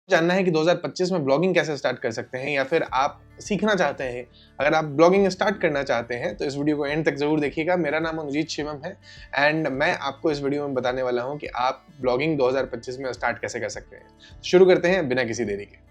जानना है कि 2025 में ब्लॉगिंग कैसे स्टार्ट कर सकते हैं या फिर आप सीखना चाहते हैं, अगर आप ब्लॉगिंग स्टार्ट करना चाहते हैं तो इस वीडियो को एंड तक जरूर देखिएगा। मेरा नाम अनुजीत शिवम है एंड मैं आपको इस वीडियो में बताने वाला हूं कि आप ब्लॉगिंग 2025 में स्टार्ट कैसे कर सकते हैं। शुरू करते हैं बिना किसी देरी के।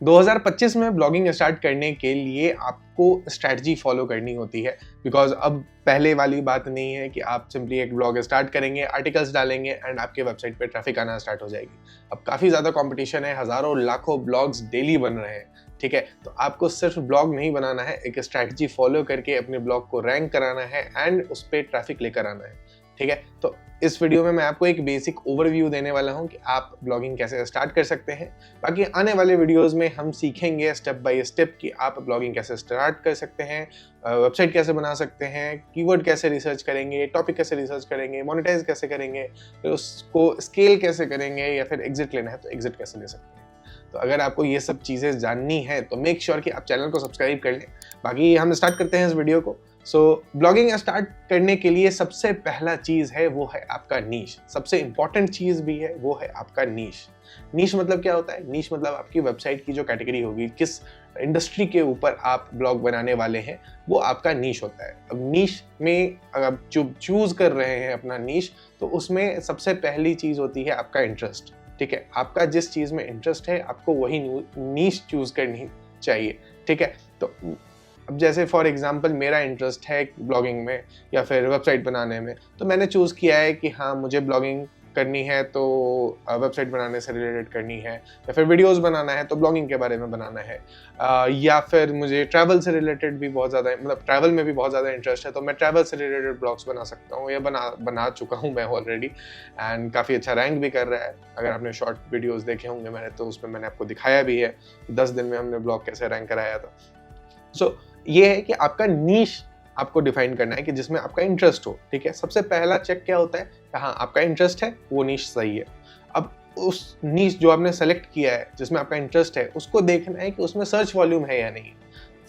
2025 में ब्लॉगिंग स्टार्ट करने के लिए आपको स्ट्रैटेजी फॉलो करनी होती है, बिकॉज अब पहले वाली बात नहीं है कि आप सिंपली एक ब्लॉग स्टार्ट करेंगे, आर्टिकल्स डालेंगे एंड आपके वेबसाइट पे ट्रैफिक आना स्टार्ट हो जाएगी। अब काफ़ी ज़्यादा कंपटीशन है, हज़ारों लाखों ब्लॉग्स डेली बन रहे हैं, ठीक है। तो आपको सिर्फ ब्लॉग नहीं बनाना है, एक स्ट्रैटेजी फॉलो करके अपने ब्लॉग को रैंक कराना है एंड उस पर ट्रैफिक लेकर आना है, ठीक है। तो इस वीडियो में मैं आपको एक बेसिक ओवरव्यू देने वाला हूं कि आप ब्लॉगिंग कैसे स्टार्ट कर सकते हैं। बाकी आने वाले वीडियोस में हम सीखेंगे स्टेप बाय स्टेप कि आप ब्लॉगिंग कैसे स्टार्ट कर सकते हैं, वेबसाइट कैसे बना सकते हैं, कीवर्ड कैसे रिसर्च करेंगे, टॉपिक कैसे रिसर्च करेंगे, मोनेटाइज कैसे करेंगे, फिर उसको स्केल कैसे करेंगे या फिर एग्जिट लेना है तो एग्जिट कैसे ले सकते हैं। तो अगर आपको ये सब चीज़ें जाननी है तो मेक श्योर कि आप चैनल को सब्सक्राइब कर लें। बाकी हम स्टार्ट करते हैं इस वीडियो को। ब्लॉगिंग स्टार्ट करने के लिए सबसे पहला चीज़ है वो है आपका नीश। सबसे इंपॉर्टेंट चीज़ भी है वो है आपका नीश। नीश मतलब क्या होता है? नीश मतलब आपकी वेबसाइट की जो कैटेगरी होगी, किस इंडस्ट्री के ऊपर आप ब्लॉग बनाने वाले हैं, वो आपका नीश होता है। अब नीश में अगर आप चूज कर रहे हैं अपना नीश, तो उसमें सबसे पहली चीज़ होती है आपका इंटरेस्ट, ठीक है। आपका जिस चीज़ में इंटरेस्ट है आपको वही नीश चूज करनी चाहिए, ठीक है। तो अब जैसे फॉर एग्जांपल मेरा इंटरेस्ट है ब्लॉगिंग में या फिर वेबसाइट बनाने में, तो मैंने चूज़ किया है कि हाँ मुझे ब्लॉगिंग करनी है तो वेबसाइट बनाने से रिलेटेड करनी है, या फिर वीडियोस बनाना है तो ब्लॉगिंग के बारे में बनाना है, या फिर मुझे ट्रैवल से रिलेटेड भी बहुत ज़्यादा, मतलब ट्रैवल में भी बहुत ज़्यादा इंटरेस्ट है तो मैं ट्रैवल से रिलेटेड ब्लॉग्स बना सकता हूँ या बना चुका हूँ मैं ऑलरेडी एंड काफ़ी अच्छा रैंक भी कर रहा है। अगर आपने शॉर्ट वीडियोस देखे होंगे मैंने, तो उसमें मैंने आपको दिखाया भी है 10 दिन में हमने ब्लॉग कैसे रैंक कराया था। ये है कि आपका नीश आपको डिफाइन करना है कि जिसमें आपका इंटरेस्ट हो, ठीक है। सबसे पहला चेक क्या होता है कि हाँ आपका इंटरेस्ट है, वो नीश सही है। अब उस नीश जो आपने सेलेक्ट किया है जिसमें आपका इंटरेस्ट है, उसको देखना है कि उसमें सर्च वॉल्यूम है या नहीं।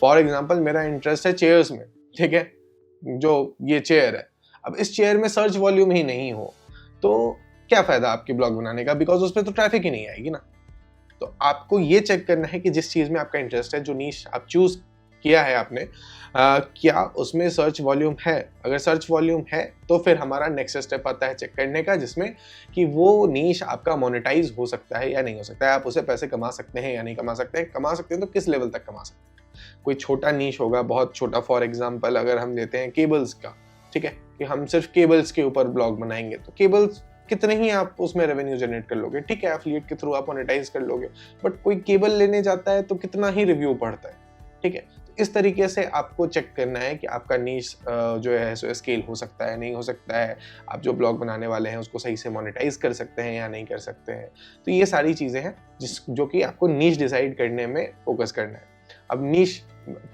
फॉर एग्जाम्पल मेरा इंटरेस्ट है चेयर्स में, ठीक है, जो ये चेयर है। अब इस चेयर में सर्च वॉल्यूम ही नहीं हो तो क्या फायदा आपके ब्लॉग बनाने का, बिकॉज उस पर तो ट्रैफिक ही नहीं आएगी ना। तो आपको ये चेक करना है कि जिस चीज में आपका इंटरेस्ट है, जो नीश आप चूज किया है आपने, क्या उसमें सर्च वॉल्यूम है। अगर सर्च वॉल्यूम है तो फिर हमारा नेक्स्ट स्टेप आता है चेक करने का, जिसमें कि वो नीश आपका मोनेटाइज हो सकता है या नहीं हो सकता है, आप उसे पैसे कमा सकते हैं या नहीं कमा सकते हैं। कमा सकते हैं तो किस लेवल तक कमा सकते हैं। कोई छोटा नीश होगा, बहुत छोटा, फॉर एग्जाम्पल अगर हम लेते हैं केबल्स का, ठीक है, कि हम सिर्फ केबल्स के ऊपर ब्लॉग बनाएंगे तो केबल्स कितने ही आप उसमें रेवेन्यू जनरेट कर लोगे, ठीक है, एफिलिएट के थ्रू आप मोनेटाइज कर लोगे, बट कोई केबल लेने जाता है तो कितना ही रिव्यू पढ़ता है, ठीक है। तो इस तरीके से आपको चेक करना है कि आपका नीश जो है सो स्केल हो सकता है, नहीं हो सकता है, आप जो ब्लॉग बनाने वाले हैं उसको सही से मोनेटाइज कर सकते हैं या नहीं कर सकते हैं। तो ये सारी चीज़ें हैं जो कि आपको नीश डिसाइड करने में फोकस करना है। अब नीश,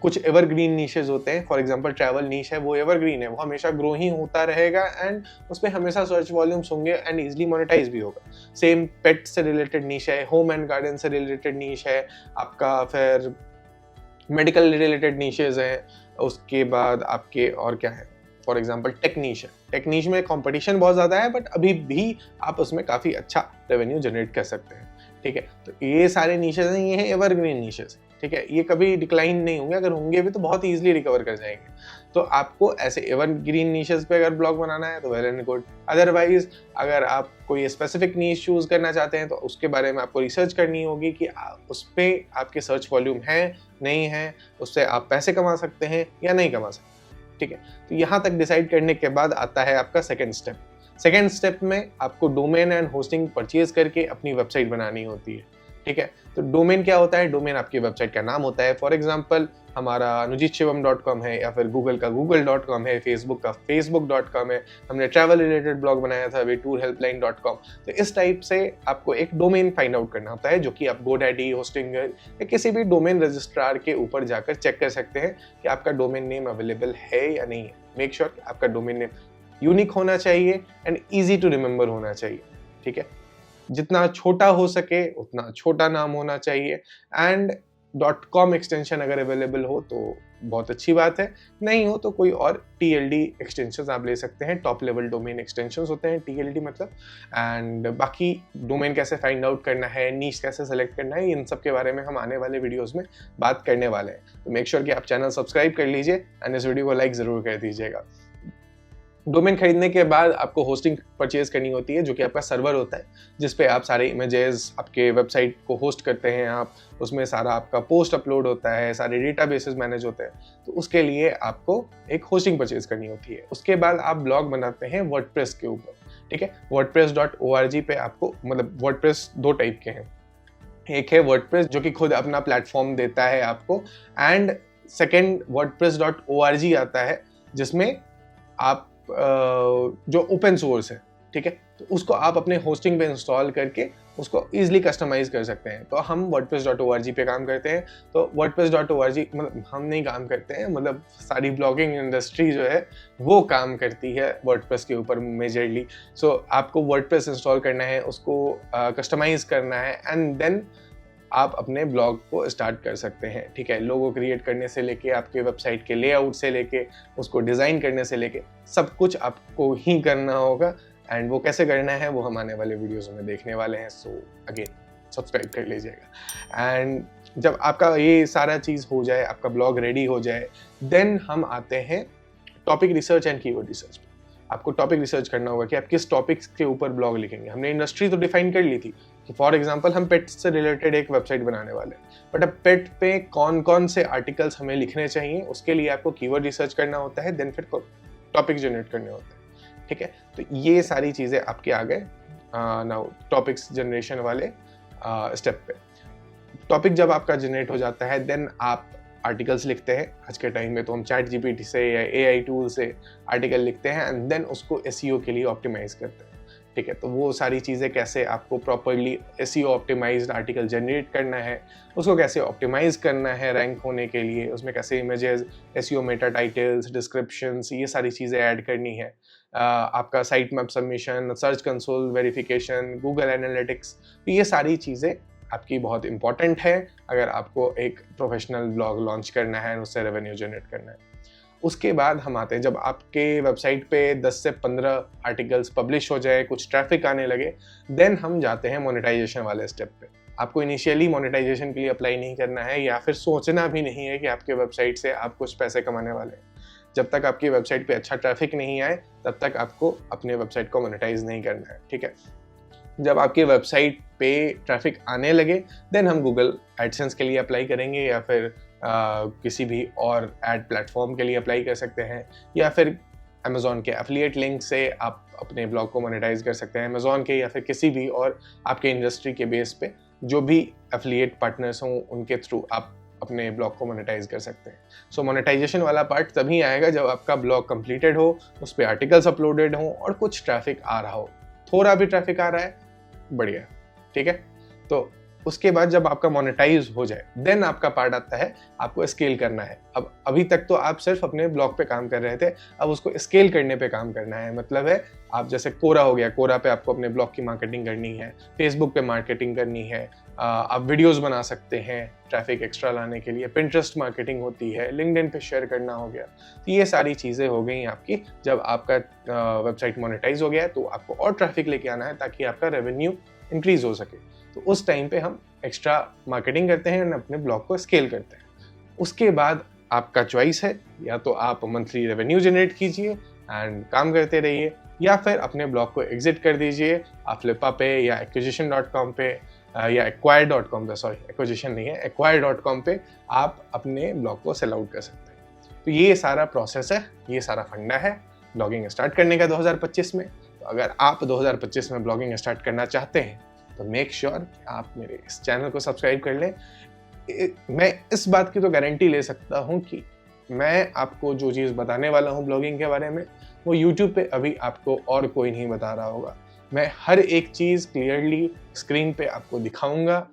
कुछ एवरग्रीन नीशेज होते हैं, फॉर एग्जांपल ट्रैवल नीश है, वो एवरग्रीन है, वो हमेशा ग्रो ही होता रहेगा एंड उस पर हमेशा सर्च वॉल्यूम्स होंगे एंड इजीली मोनेटाइज भी होगा। सेम पेट से रिलेटेड नीश है, होम एंड गार्डन से रिलेटेड नीश है आपका, फिर मेडिकल रिलेटेड नीशेज हैं, उसके बाद आपके और क्या है, फॉर एग्जांपल टेक नीश है। टेक नीश में कंपटीशन बहुत ज़्यादा है बट अभी भी आप उसमें काफ़ी अच्छा रेवेन्यू जनरेट कर सकते हैं, ठीक है। तो ये सारे नीशेज हैं, ये हैं एवरग्रीन नीशेज, ठीक है। ये कभी डिक्लाइन नहीं होंगे, अगर होंगे भी तो बहुत ईजिली रिकवर कर जाएंगे। तो आपको ऐसे एवरग्रीन नीशेज पे अगर ब्लॉग बनाना है तो वेल एंड गुड। अदरवाइज अगर आप कोई स्पेसिफिक नीश चूज करना चाहते हैं तो उसके बारे में आपको रिसर्च करनी होगी कि उस पर आपके सर्च वॉल्यूम है नहीं है, उससे आप पैसे कमा सकते हैं या नहीं कमा सकते, ठीक है। तो यहाँ तक डिसाइड करने के बाद आता है आपका सेकेंड स्टेप। सेकेंड स्टेप में आपको डोमेन एंड होस्टिंग परचेज करके अपनी वेबसाइट बनानी होती है, ठीक है। तो डोमेन क्या होता है? डोमेन आपकी वेबसाइट का नाम होता है। फॉर एग्जांपल हमारा अनुजीतशिवम.com है, या फिर गूगल का google.com है, फेसबुक का facebook.com है, हमने ट्रैवल रिलेटेड ब्लॉग बनाया था अभी tourhelpline.com। तो इस टाइप से आपको एक डोमेन फाइंड आउट करना होता है, जो कि आप GoDaddy, होस्टिंगर या किसी भी डोमेन रजिस्ट्रार के ऊपर जाकर चेक कर सकते हैं कि आपका डोमेन नेम अवेलेबल है या नहीं है। मेक श्योर कि आपका डोमेन नेम यूनिक होना चाहिए एंड ईजी टू रिमेंबर होना चाहिए, ठीक है। जितना छोटा हो सके उतना छोटा नाम होना चाहिए एंड .com एक्सटेंशन अगर अवेलेबल हो तो बहुत अच्छी बात है, नहीं हो तो कोई और TLD एक्सटेंशन आप ले सकते हैं। टॉप लेवल डोमेन एक्सटेंशंस होते हैं TLD मतलब। एंड बाकी डोमेन कैसे फाइंड आउट करना है, नीश कैसे सेलेक्ट करना है, इन सब के बारे में हम आने वाले वीडियोस में बात करने वाले हैं। तो मेक श्योर कि आप चैनल सब्सक्राइब कर लीजिए एंड इस वीडियो को लाइक ज़रूर कर दीजिएगा। डोमेन खरीदने के बाद आपको होस्टिंग परचेज करनी होती है, जो कि आपका सर्वर होता है जिस पे आप सारे इमेजेस आपके वेबसाइट को होस्ट करते हैं आप, उसमें सारा आपका पोस्ट अपलोड होता है, सारे डेटाबेसेस मैनेज होते हैं। तो उसके लिए आपको एक होस्टिंग परचेज करनी होती है। उसके बाद आप ब्लॉग बनाते हैं वर्डप्रेस के ऊपर, ठीक है। wordpress.org पे आपको, मतलब वर्डप्रेस दो टाइप के हैं, एक है वर्डप्रेस जो कि खुद अपना प्लेटफॉर्म देता है आपको, एंड सेकेंड wordpress.org आता है जिसमें आप जो ओपन सोर्स है, ठीक है, तो उसको आप अपने होस्टिंग पे इंस्टॉल करके उसको इजीली कस्टमाइज कर सकते हैं। तो हम wordpress.org पे काम करते हैं। तो wordpress.org मतलब हम नहीं काम करते हैं, मतलब सारी ब्लॉगिंग इंडस्ट्री जो है वो काम करती है वर्डप्रेस के ऊपर मेजरली। सो आपको वर्डप्रेस इंस्टॉल करना है, उसको कस्टमाइज करना है, एंड देन आप अपने ब्लॉग को स्टार्ट कर सकते हैं, ठीक है। लोगो क्रिएट करने से लेके आपके वेबसाइट के लेआउट से लेके उसको डिज़ाइन करने से लेके सब कुछ आपको ही करना होगा। एंड वो कैसे करना है वो हम आने वाले वीडियोस में देखने वाले हैं। सो अगेन सब्सक्राइब कर लीजिएगा। एंड जब आपका ये सारा चीज़ हो जाए, आपका ब्लॉग रेडी हो जाए, देन हम आते हैं topic research and keyword research पे। आपको टॉपिक रिसर्च करना होगा कि आप किस टॉपिक्स के ऊपर ब्लॉग लिखेंगे। हमने इंडस्ट्री तो डिफाइन कर ली थी कि फॉर एग्जांपल हम पेट से रिलेटेड एक वेबसाइट बनाने वाले हैं, बट अब पेट पे कौन कौन से आर्टिकल्स हमें लिखने चाहिए उसके लिए आपको कीवर्ड रिसर्च करना होता है, देन फिर टॉपिक जनरेट करने होते हैं, ठीक है। तो ये सारी चीज़ें आपके आ गए नाउ टॉपिक्स जनरेशन वाले स्टेप पे। टॉपिक जब आपका जनरेट हो जाता है, देन आप आर्टिकल्स लिखते हैं। आज के टाइम में तो हम ChatGPT से या AI टूल से आर्टिकल लिखते हैं एंड देन उसको SEO के लिए ऑप्टिमाइज करते हैं, ठीक है। तो वो सारी चीज़ें कैसे आपको properly SEO optimized article generate करना है, उसको कैसे ऑप्टिमाइज करना है रैंक होने के लिए, उसमें कैसे images, SEO Meta titles, descriptions, ये सारी चीज़ें ऐड करनी है। आपका site map submission, search console verification, Google analytics, तो ये सारी चीज़ें आपकी बहुत इंपॉर्टेंट है अगर आपको एक प्रोफेशनल ब्लॉग लॉन्च करना है और उससे रेवेन्यू जनरेट करना है। उसके बाद हम आते हैं, जब आपके वेबसाइट पे 10 से 15 आर्टिकल्स पब्लिश हो जाए, कुछ ट्रैफिक आने लगे, देन हम जाते हैं मोनेटाइजेशन वाले स्टेप पे। आपको इनिशियली मोनेटाइजेशन के लिए अप्लाई नहीं करना है या फिर सोचना भी नहीं है कि आपके वेबसाइट से आप कुछ पैसे कमाने वाले हैं। जब तक आपकी वेबसाइट पे अच्छा ट्रैफिक नहीं आए तब तक आपको अपने वेबसाइट को मोनेटाइज नहीं करना है, ठीक है। जब आपकी वेबसाइट पे ट्रैफिक आने लगे, देन हम गूगल एडसेंस के लिए अप्लाई करेंगे या फिर किसी भी और एड प्लेटफॉर्म के लिए अप्लाई कर सकते हैं, या फिर अमेज़ॉन के एफिलिएट लिंक से आप अपने ब्लॉग को मोनेटाइज कर सकते हैं। अमेज़ॉन के या फिर किसी भी और आपके इंडस्ट्री के बेस पे जो भी एफिलिएट पार्टनर्स हों उनके थ्रू आप अपने ब्लॉग को मोनेटाइज कर सकते हैं। सो मोनेटाइजेशन वाला पार्ट तभी आएगा जब आपका ब्लॉग कंप्लीटेड हो, उस पर आर्टिकल्स अपलोडेड हों और कुछ ट्रैफिक आ रहा हो। थोड़ा भी ट्रैफिक आ रहा है, बढ़िया, ठीक है। तो उसके बाद जब आपका मोनेटाइज हो जाए, देन आपका पार्ट आता है आपको स्केल करना है। अब अभी तक तो आप सिर्फ अपने ब्लॉग पे काम कर रहे थे, अब उसको स्केल करने पे काम करना है। मतलब है आप जैसे कोरा हो गया, कोरा पे आपको अपने ब्लॉग की मार्केटिंग करनी है, फेसबुक पे मार्केटिंग करनी है, आप वीडियोस बना सकते हैं ट्रैफिक एक्स्ट्रा लाने के लिए, पिंटरेस्ट मार्केटिंग होती है, लिंक्डइन पे शेयर करना हो गया। तो ये सारी चीज़ें हो गई आपकी। जब आपका वेबसाइट मोनेटाइज हो गया है तो आपको और ट्रैफिक लेके आना है ताकि आपका रेवेन्यू इंक्रीज हो सके। तो उस टाइम पे हम एक्स्ट्रा मार्केटिंग करते हैं और अपने ब्लॉग को स्केल करते हैं। उसके बाद आपका चॉइस है, या तो आप मंथली रेवेन्यू जनरेट कीजिए एंड काम करते रहिए, या फिर अपने ब्लॉग को एग्जिट कर दीजिए। आप फ्लिपा पे या acquisition.com पे या acquire.com पे, सॉरी acquisition नहीं है, acquire.com पे आप अपने ब्लॉग को सेल आउट कर सकते हैं। तो ये सारा प्रोसेस है, ये सारा फंडा है ब्लॉगिंग स्टार्ट करने का 2025 में। तो अगर आप 2025 में ब्लॉगिंग स्टार्ट करना चाहते हैं तो मेक श्योर कि आप मेरे इस चैनल को सब्सक्राइब कर लें। मैं इस बात की तो गारंटी ले सकता हूँ कि मैं आपको जो चीज़ बताने वाला हूँ ब्लॉगिंग के बारे में, वो YouTube पे अभी आपको और कोई नहीं बता रहा होगा। मैं हर एक चीज़ क्लियरली स्क्रीन पे आपको दिखाऊंगा,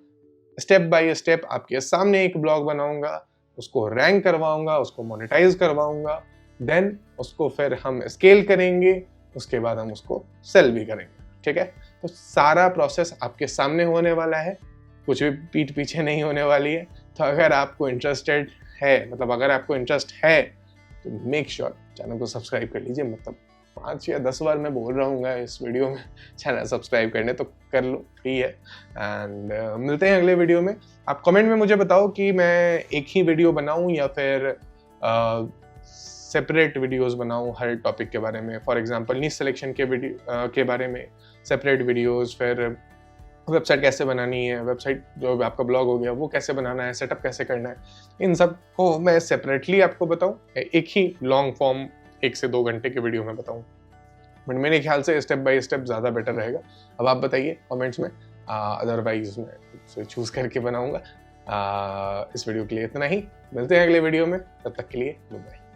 स्टेप बाय स्टेप आपके सामने एक ब्लॉग बनाऊंगा, उसको रैंक करवाऊंगा, उसको मोनेटाइज करवाऊंगा, देन उसको फिर हम स्केल करेंगे, उसके बाद हम उसको सेल भी करेंगे, ठीक है। तो सारा प्रोसेस आपके सामने होने वाला है, कुछ भी पीठ पीछे नहीं होने वाली है। तो अगर आपको इंटरेस्टेड है, मतलब अगर आपको इंटरेस्ट है तो मेक श्योर चैनल को सब्सक्राइब कर लीजिए। मतलब 5 या 10 बार मैं बोल रहा हूँ इस वीडियो में चैनल सब्सक्राइब करने, तो कर लो, फ्री है। एंड मिलते हैं अगले वीडियो में। आप कमेंट में मुझे बताओ कि मैं एक ही वीडियो बनाऊँ या फिर सेपरेट वीडियोस बनाऊँ हर टॉपिक के बारे में। फॉर एग्जांपल नीश सिलेक्शन के वीडियो के बारे में सेपरेट वीडियोस, फिर वेबसाइट कैसे बनानी है, वेबसाइट जो आपका ब्लॉग हो गया वो कैसे बनाना है, सेटअप कैसे करना है, इन सब को मैं सेपरेटली आपको बताऊं, एक ही लॉन्ग फॉर्म 1 से 2 घंटे के वीडियो में बताऊं। बट मेरे ख्याल से स्टेप बाय स्टेप ज़्यादा बेटर रहेगा। अब आप बताइए कमेंट्स में, अदरवाइज मैं चूज़ करके बनाऊंगा। इस वीडियो के लिए इतना ही, मिलते हैं अगले वीडियो में, तब तक के लिए गुड बाय।